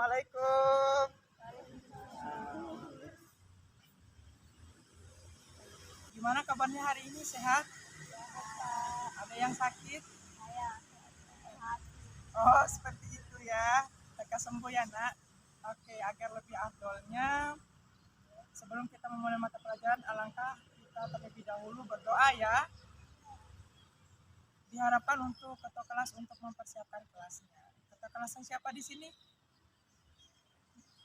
Assalamualaikum. Gimana kabarnya hari ini? Sehat? Ada yang sakit? Oh, seperti itu ya. Lekas sembuh ya, Nak. Oke, agar lebih afdolnya, sebelum kita memulai mata pelajaran, alangkah kita terlebih dahulu berdoa ya. Diharapkan untuk ketua kelas untuk mempersiapkan kelasnya. Ketua kelasnya siapa di sini?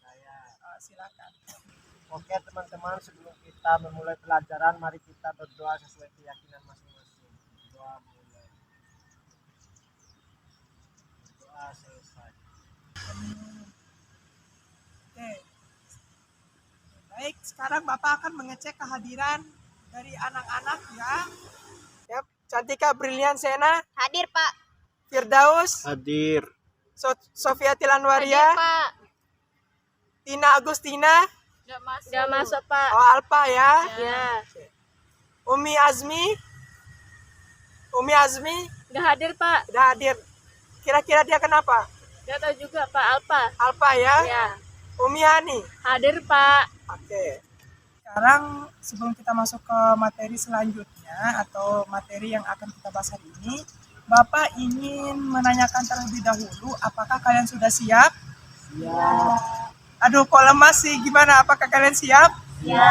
Saya. Silakan. Oke teman-teman, sebelum kita memulai pelajaran, mari kita berdoa sesuai keyakinan masing-masing. Doa mulai. Doa selesai. Oke. Baik, sekarang Bapak akan mengecek kehadiran dari anak-anak ya. Yap. Cantika Brilian Sena. Hadir, Pak. Firdaus. Hadir. Sofia Tilanwaria. Hadir, Pak. Tina Agustina. Gak masuk, Pak. Oh, Alpa ya. Ya. Umi Azmi. Gak hadir, Pak. Udah hadir. Kira-kira dia kenapa? Gak tahu juga, Pak. Alpa ya. Ya. Umi Hani. Hadir, Pak. Oke. Sekarang sebelum kita masuk ke materi selanjutnya atau materi yang akan kita bahas hari ini, Bapak ingin menanyakan terlebih dahulu, apakah kalian sudah siap? Ya. Aduh, kok lemas sih? Gimana? Apakah kalian siap? Ya.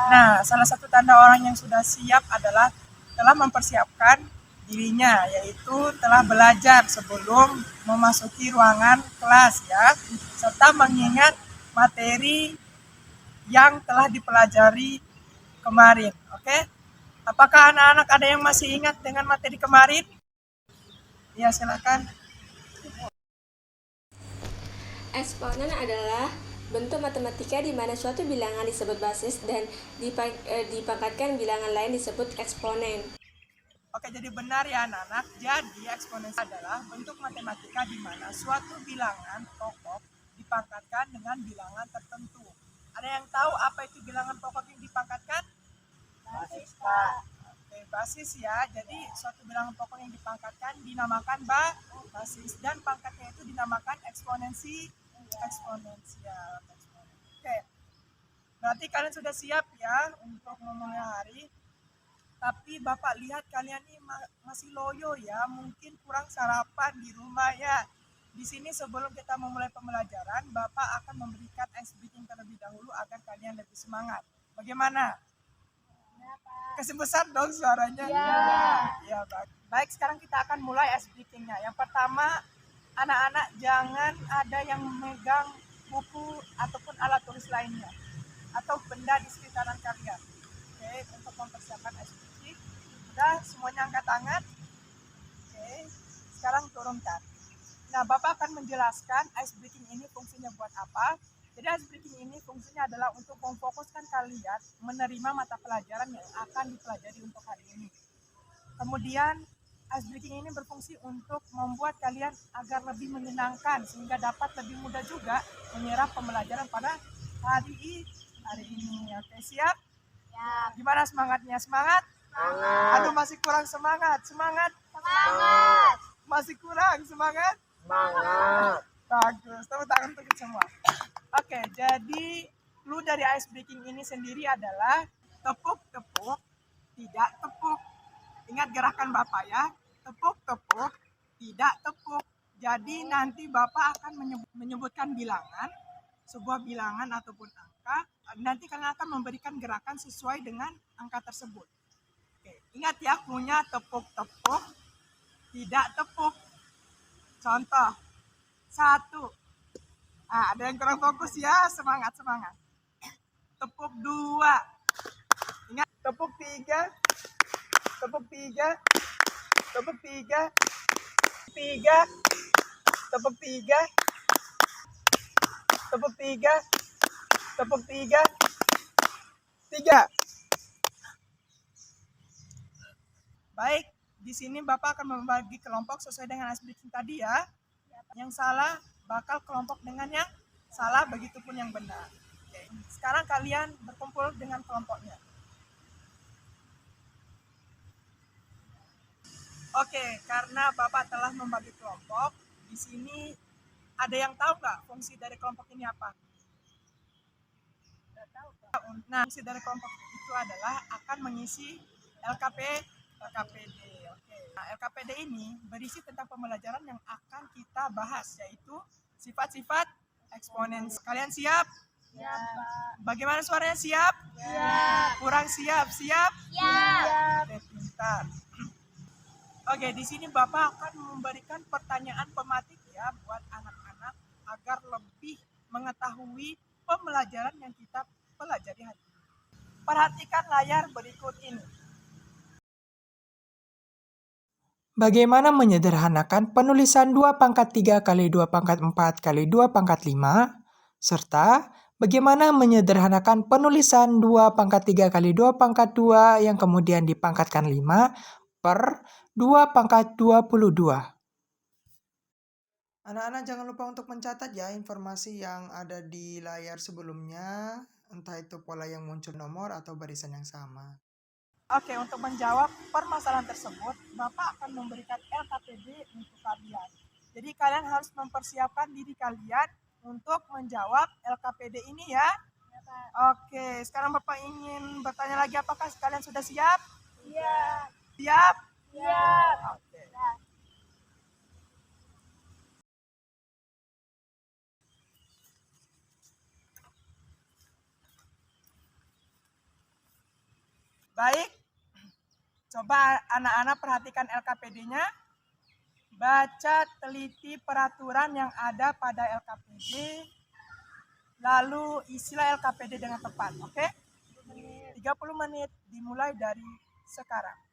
Nah, salah satu tanda orang yang sudah siap adalah telah mempersiapkan dirinya, yaitu telah belajar sebelum memasuki ruangan kelas ya, serta mengingat materi yang telah dipelajari kemarin. Oke? Apakah anak-anak ada yang masih ingat dengan materi kemarin? Ya, silakan. Eksponen adalah bentuk matematika di mana suatu bilangan disebut basis dan dipangkatkan bilangan lain disebut eksponen. Oke, jadi benar ya anak-anak. Jadi eksponensi adalah bentuk matematika di mana suatu bilangan pokok dipangkatkan dengan bilangan tertentu. Ada yang tahu apa itu bilangan pokok yang dipangkatkan? Basis, Pak. Oke, basis ya. Jadi suatu bilangan pokok yang dipangkatkan dinamakan basis dan pangkatnya itu dinamakan eksponensial. Oke. Berarti kalian sudah siap ya untuk memulai hari. Tapi Bapak lihat kalian ini masih loyo ya, mungkin kurang sarapan di rumah ya. Di sini sebelum kita memulai pembelajaran, Bapak akan memberikan ice breaking terlebih dahulu agar kalian lebih semangat. Bagaimana? Kasih besar dong suaranya. Ya, baik, sekarang kita akan mulai ice breakingnya. Yang pertama, anak-anak jangan ada yang memegang buku ataupun alat tulis lainnya atau benda di sekitaran kalian. Oke, untuk mempersiapkan ice breaking. Udah semuanya angkat tangan. Oke, sekarang turunkan. Nah, Bapak akan menjelaskan ice breaking ini fungsinya buat apa. Jadi ice breaking ini fungsinya adalah untuk memfokuskan kalian menerima mata pelajaran yang akan dipelajari untuk hari ini. Kemudian ice breaking ini berfungsi untuk membuat kalian agar lebih menyenangkan sehingga dapat lebih mudah juga menyerap pembelajaran pada hari ini. Oke, siap? Ya. Gimana semangatnya? Semangat? Aduh, masih kurang semangat. Semangat. Masih kurang semangat? Semangat. Bagus, tepuk tangan untuk semua. Oke, jadi clue dari ice breaking ini sendiri adalah tepuk-tepuk, tidak tepuk. Ingat gerakan Bapak ya, tepuk-tepuk, tidak tepuk. Jadi nanti Bapak akan menyebutkan bilangan, sebuah bilangan ataupun angka. Nanti kalian akan memberikan gerakan sesuai dengan angka tersebut. Oke, ingat ya, punya tepuk-tepuk, tidak tepuk. Contoh, 1. Ada yang kurang fokus ya, semangat. Tepuk 2. Ingat, tepuk 3. Tepuk 3. Tepuk 3. 3. Tepuk 3. Tepuk 3. Tepuk 3. 3. Baik, di sini Bapak akan membagi kelompok sesuai dengan ice breaking tadi ya. Yang salah bakal kelompok dengan yang salah, begitupun yang benar. Oke, sekarang kalian berkumpul dengan kelompoknya. Oke, karena Bapak telah membagi kelompok, di sini Ada yang tahu nggak fungsi dari kelompok ini apa? Nah, fungsi dari kelompok itu adalah akan mengisi LKPD. Oke. Nah, LKPD ini berisi tentang pembelajaran yang akan kita bahas, yaitu sifat-sifat eksponen. Kalian siap? Ya, Pak. Bagaimana suaranya, siap? Ya. Kurang siap? Siap? Ya. Oke, pintar. Oke, di sini Bapak akan memberikan pertanyaan pematik ya buat anak-anak agar lebih mengetahui pembelajaran yang kita pelajari hari ini. Perhatikan layar berikut ini. Bagaimana menyederhanakan penulisan 2 pangkat 3 kali 2 pangkat 4 kali 2 pangkat 5, serta bagaimana menyederhanakan penulisan 2 pangkat 3 kali 2 pangkat 2 yang kemudian dipangkatkan 5 per 2 pangkat 22. Anak-anak jangan lupa untuk mencatat ya informasi yang ada di layar sebelumnya, entah itu pola yang muncul nomor atau barisan yang sama. Oke, untuk menjawab permasalahan tersebut, Bapak akan memberikan LKPD untuk kalian. Jadi kalian harus mempersiapkan diri kalian untuk menjawab LKPD ini ya. Oke, sekarang Bapak ingin bertanya lagi, apakah kalian sudah siap? Iya. Siap? Iya. Oke. Baik, coba anak-anak perhatikan LKPD-nya. Baca teliti peraturan yang ada pada LKPD, lalu isilah LKPD dengan tepat, oke? 30 menit dimulai dari sekarang.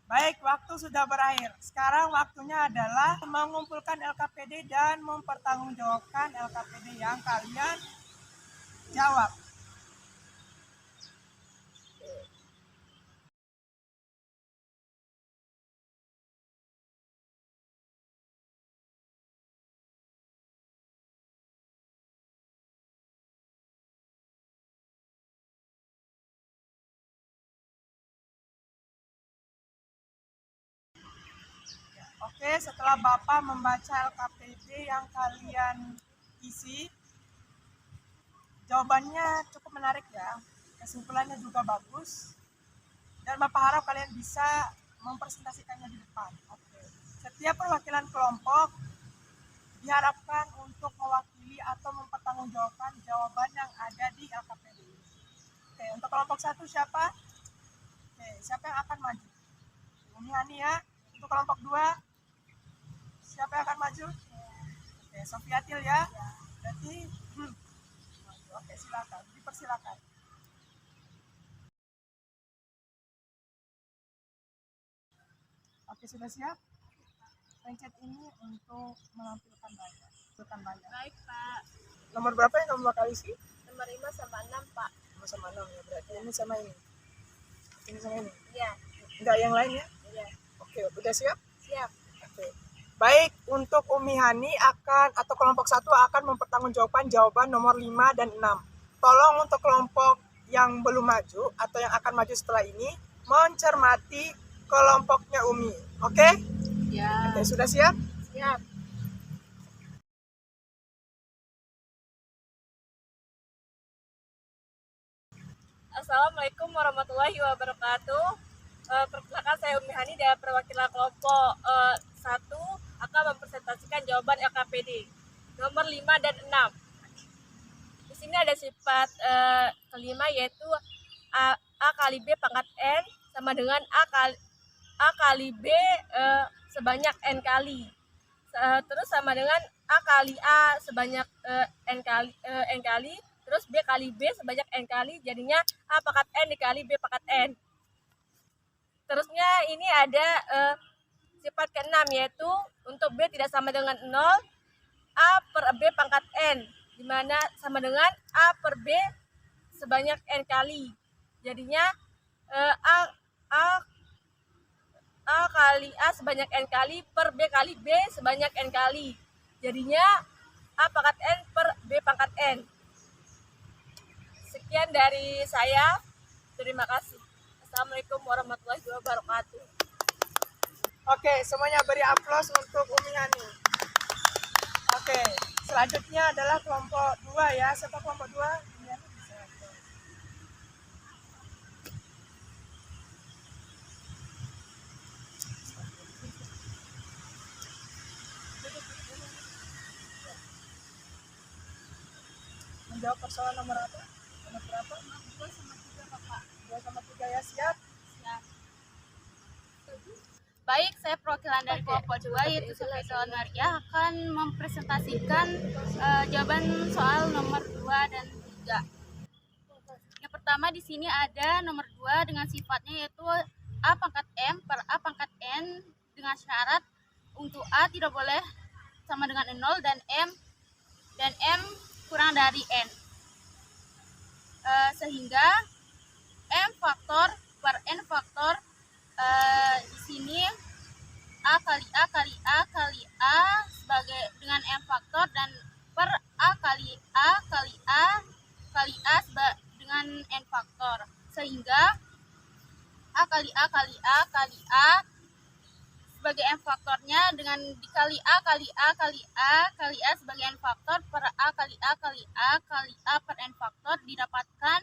Baik, waktu sudah berakhir. Sekarang waktunya adalah mengumpulkan LKPD dan mempertanggungjawabkan LKPD yang kalian jawab. Oke, setelah Bapak membaca LKPD yang kalian isi, jawabannya cukup menarik ya. Kesimpulannya juga bagus. Dan Bapak harap kalian bisa mempresentasikannya di depan. Oke. Setiap perwakilan kelompok diharapkan untuk mewakili atau mempertanggungjawabkan jawaban yang ada di LKPD. Oke, untuk kelompok 1 siapa? Oke, siapa yang akan maju? Umi Hani ya. Untuk kelompok 2 siapa yang akan maju? Oke, Sofiatil ya. Berarti maju. Oke, silakan. Dipersilakan. Oke, sudah siap? Pencet ini untuk menampilkan banyak. Baik, Pak. Nomor berapa yang kamu bakal isi? Nomor 5 sama 6, Pak. 5 sama 6 ya, berarti ini sama ini. Ini sama ini. Iya. Enggak yang lain ya? Iya. Oke, udah siap? Siap. Oke. Baik, untuk Umi Hani akan atau kelompok 1 akan mempertanggungjawabkan jawaban nomor 5 dan 6. Tolong untuk kelompok yang belum maju atau yang akan maju setelah ini mencermati kelompoknya Umi. Oke? Ya. Oke, sudah siap? Siap. Assalamualaikum warahmatullahi wabarakatuh. Perkenalkan saya Umi Hani dari perwakilan kelompok 1 akan mempresentasikan jawaban LKPD nomor 5 dan 6. Di sini ada sifat kelima yaitu A kali B pangkat N sama dengan A kali B sebanyak N kali. Terus sama dengan A kali A sebanyak N kali. Terus B kali B sebanyak N kali, jadinya A pangkat N dikali B pangkat N. Terusnya ini ada sifat ke-6 yaitu untuk B tidak sama dengan 0, A per B pangkat N, di mana sama dengan A per B sebanyak N kali. Jadinya A kali A sebanyak N kali per B kali B sebanyak N kali. Jadinya A pangkat N per B pangkat N. Sekian dari saya. Terima kasih. Assalamualaikum warahmatullahi wabarakatuh. Oke, semuanya beri aplaus untuk Umi Hani. Oke, selanjutnya adalah kelompok 2 ya. Siapa kelompok 2? Umi Hani bisa. Menjawab persoalan nomor apa? Nomor berapa? 2 sama 3, Bapak. 2 sama 3 ya, siap? Siap. Baik, saya perwakilan dari kelompok 2 yaitu Sofia Naria akan mempresentasikan jawaban soal nomor 2 dan 3. Yang pertama di sini ada nomor 2 dengan sifatnya yaitu A pangkat M per A pangkat N dengan syarat untuk A tidak boleh sama dengan 0 dan M kurang dari N. Sehingga M faktor per N faktor di sini A kali A kali A kali A sebagai dengan M faktor dan per A kali A kali A kali A dengan N faktor, sehingga A kali A kali A kali A sebagai M faktornya dengan dikali A kali A kali A kali A sebagai N faktor per A kali A kali A kali A per N faktor didapatkan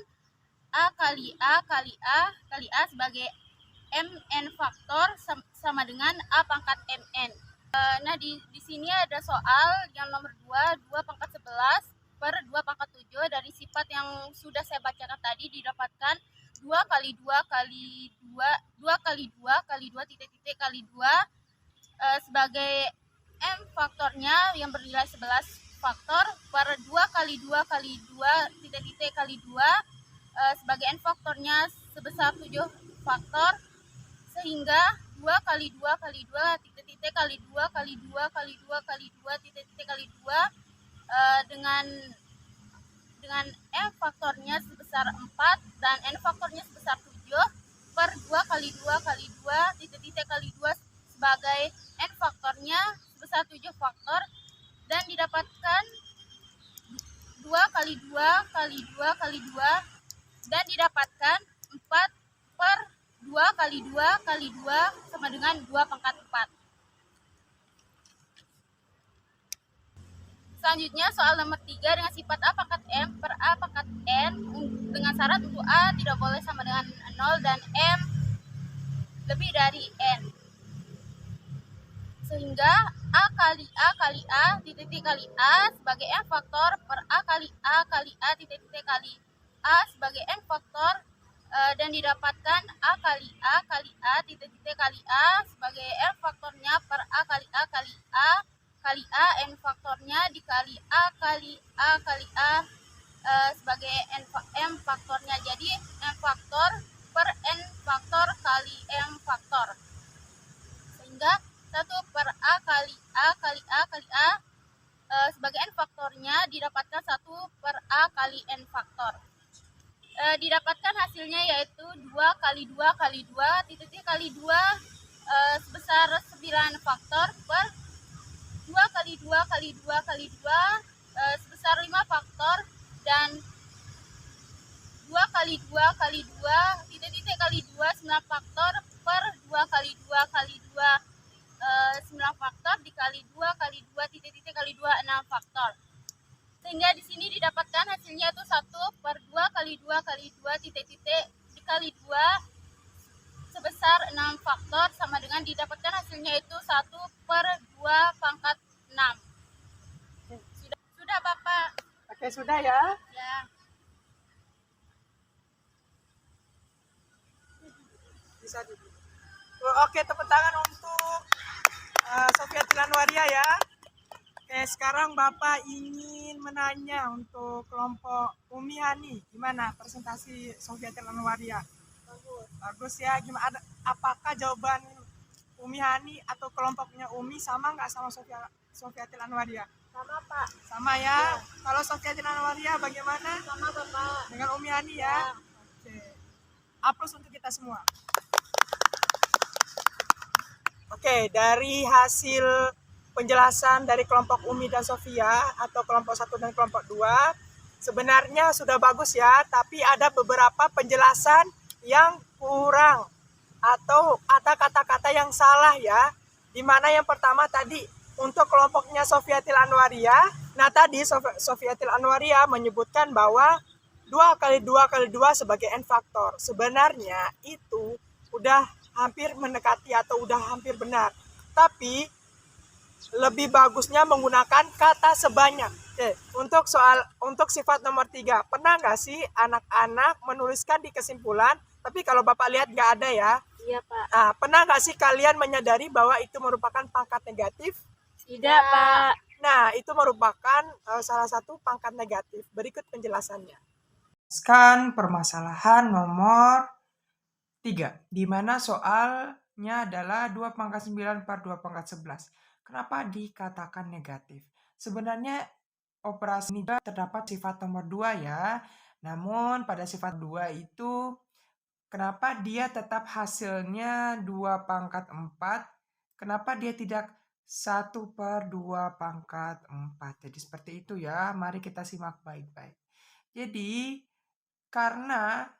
A kali A kali A kali A sebagai Mn faktor sama dengan A pangkat Mn. Nah di sini ada soal yang nomor 2 pangkat 11 per 2 pangkat 7 dari sifat yang sudah saya bacakan tadi didapatkan 2 kali 2 kali 2 kali 2 kali 2 titik-titik kali 2 sebagai M faktornya yang bernilai 11 faktor per 2 kali 2 kali 2 titik-titik kali 2 sebagai N faktornya sebesar 7 faktor, sehingga 2 kali 2 kali 2 titik-titik kali 2 kali 2 kali 2 kali 2 titik-titik kali 2 dengan M faktornya sebesar 4 dan N faktornya sebesar 7 per 2 kali 2 kali 2 titik-titik kali 2 sebagai N faktornya sebesar 7 faktor dan didapatkan 2 kali 2 kali 2 kali 2 dan didapatkan 4 per 2 kali 2 kali 2 sama dengan 2 pangkat 4. Selanjutnya soal nomor 3 dengan sifat A pangkat M per A pangkat N dengan syarat untuk A tidak boleh sama dengan 0 dan M lebih dari N. Sehingga A kali A titik-titik kali A sebagai M faktor per A kali A titik-titik kali A sebagai N faktor dan didapatkan A kali A kali A titik-titik kali A sebagai N faktornya per A kali A kali A kali A N faktornya dikali A kali A kali A sebagai M faktornya. Jadi M faktor per N faktor kali M faktor. Sehingga 1 per A kali A kali A kali A sebagai N faktornya didapatkan 1 per A kali N faktor. Didapatkan hasilnya yaitu 2 kali 2 kali 2 titik kali 2 sebesar 9 faktor per 2 kali 2 kali 2 kali 2 sebesar 5 faktor dan 2 kali 2 kali 2 titik kali 2 9 faktor per 2 kali 2 kali 2 9 faktor dikali 2 kali 2 titik kali 2 6 faktor. Sehingga di sini didapatkan hasilnya itu 1 per 2 kali 2 kali 2 titik dikali 2 sebesar 6 faktor sama dengan didapatkan hasilnya itu 1 per 2 pangkat 6. Sudah Bapak? Oke, sudah ya. Ya. Bisa dulu. Oke, tepuk tangan untuk Sofiatul Anwaria ya. Oke, sekarang Bapak ingin menanya untuk kelompok Umi Hani, gimana presentasi Sofiatul Anwaria? Bagus ya. Gimana? Apakah jawaban Umi Hani atau kelompoknya Umi sama nggak sama Sofiatul Anwaria? Sama Pak. Sama ya. Kalau Sofiatul Anwaria bagaimana? Sama Bapak. Dengan Umi Hani ya. Oke. Aplaus untuk kita semua. Oke, dari hasil penjelasan dari kelompok Umi dan Sofia atau kelompok 1 dan kelompok 2 sebenarnya sudah bagus ya, tapi ada beberapa penjelasan yang kurang atau ada kata-kata yang salah ya. Dimana yang pertama tadi untuk kelompoknya Sofiatul Anwaria, nah tadi Sofiatul Anwaria menyebutkan bahwa 2 kali 2 kali 2 sebagai N faktor. Sebenarnya itu udah hampir mendekati atau udah hampir benar. Tapi lebih bagusnya menggunakan kata sebanyak. Oke, untuk sifat nomor 3, pernah nggak sih anak-anak menuliskan di kesimpulan? Tapi kalau Bapak lihat nggak ada ya. Iya Pak. Nah, pernah nggak sih kalian menyadari bahwa itu merupakan pangkat negatif? Tidak Pak. Nah, itu merupakan salah satu pangkat negatif. Berikut penjelasannya. Sekarang permasalahan nomor 3, di mana soalnya adalah 2 pangkat 9 per 2 pangkat 11. Kenapa dikatakan negatif? Sebenarnya operasi ini terdapat sifat nomor 2 ya. Namun pada sifat 2 itu kenapa dia tetap hasilnya 2 pangkat 4? Kenapa dia tidak 1 per 2 pangkat 4? Jadi seperti itu ya. Mari kita simak baik-baik. Jadi karena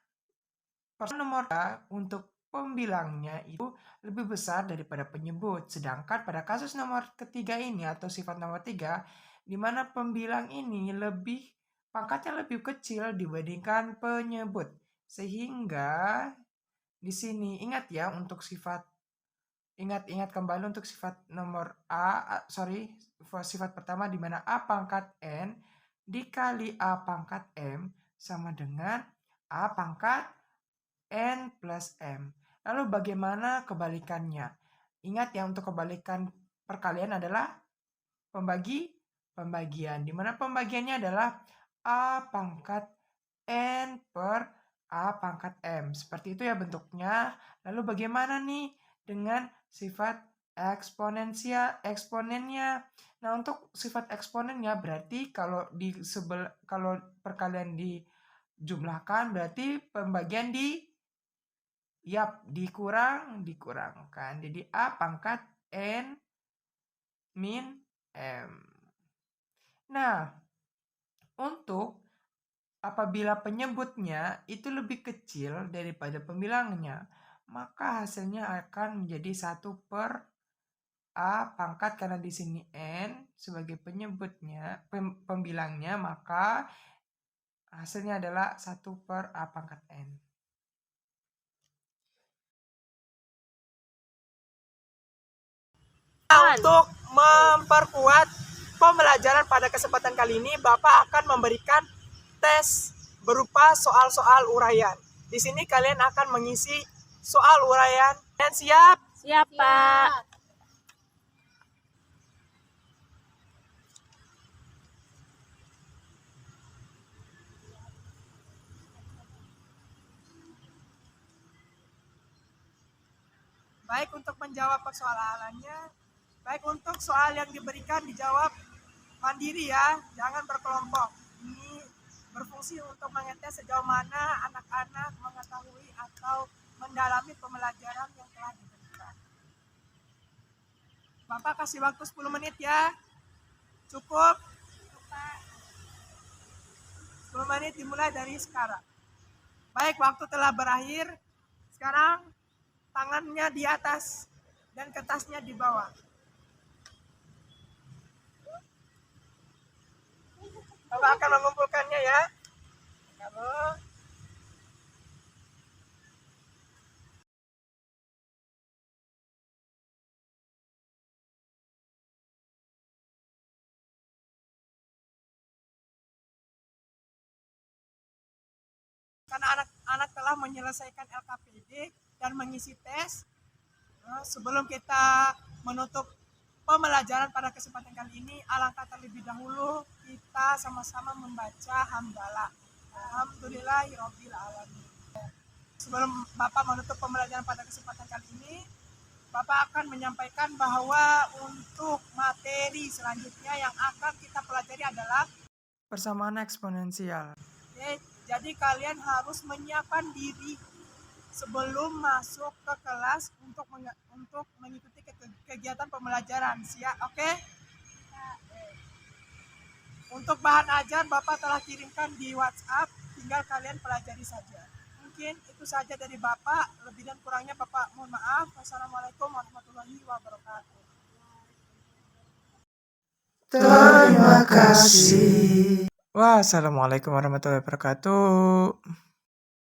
nomor untuk pembilangnya itu lebih besar daripada penyebut. Sedangkan pada kasus nomor ketiga ini atau sifat nomor 3, di mana pembilang ini pangkatnya lebih kecil dibandingkan penyebut. Sehingga di sini ingat kembali untuk sifat nomor sifat pertama di mana A pangkat N dikali A pangkat M sama dengan A pangkat N plus M. Lalu bagaimana kebalikannya? Ingat ya, untuk kebalikan perkalian adalah pembagian. Di mana pembagiannya adalah A pangkat N per A pangkat M. Seperti itu ya bentuknya. Lalu bagaimana nih dengan sifat eksponennya? Nah, untuk sifat eksponennya berarti kalau perkalian dijumlahkan berarti pembagian dikurangkan. Jadi A pangkat N min M. Nah, untuk apabila penyebutnya itu lebih kecil daripada pembilangnya, maka hasilnya akan menjadi 1 per A pangkat, karena di sini N sebagai penyebutnya, pembilangnya, maka hasilnya adalah 1 per A pangkat N. Untuk memperkuat pembelajaran pada kesempatan kali ini, Bapak akan memberikan tes berupa soal-soal uraian. Di sini kalian akan mengisi soal uraian. Dan siap? Siap, Pak. Baik untuk menjawab persoalannya, baik untuk soal yang diberikan dijawab mandiri ya, jangan berkelompok. Ini berfungsi untuk mengetes sejauh mana anak-anak mengetahui atau mendalami pembelajaran yang telah diberikan. Bapak kasih waktu 10 menit ya. Cukup? 10 menit dimulai dari sekarang. Baik, waktu telah berakhir. Sekarang tangannya di atas dan kertasnya di bawah. Bapak akan mengumpulkannya ya. Kamu. Karena anak-anak telah menyelesaikan LKPD dan mengisi tes, sebelum kita menutup pembelajaran pada kesempatan kali ini, alangkah terlebih dahulu kita sama-sama membaca hamdalah. Alhamdulillahirabbil alamin. Sebelum Bapak menutup pembelajaran pada kesempatan kali ini, Bapak akan menyampaikan bahwa untuk materi selanjutnya yang akan kita pelajari adalah persamaan eksponensial. Oke, jadi kalian harus menyiapkan diri sebelum masuk ke kelas untuk mengikuti kegiatan pembelajaran. Siap, oke? Untuk bahan ajar Bapak telah kirimkan di WhatsApp, tinggal kalian pelajari saja. Mungkin itu saja dari Bapak, lebih dan kurangnya Bapak mohon maaf. Wassalamualaikum warahmatullahi wabarakatuh. Terima kasih. Wassalamualaikum warahmatullahi wabarakatuh.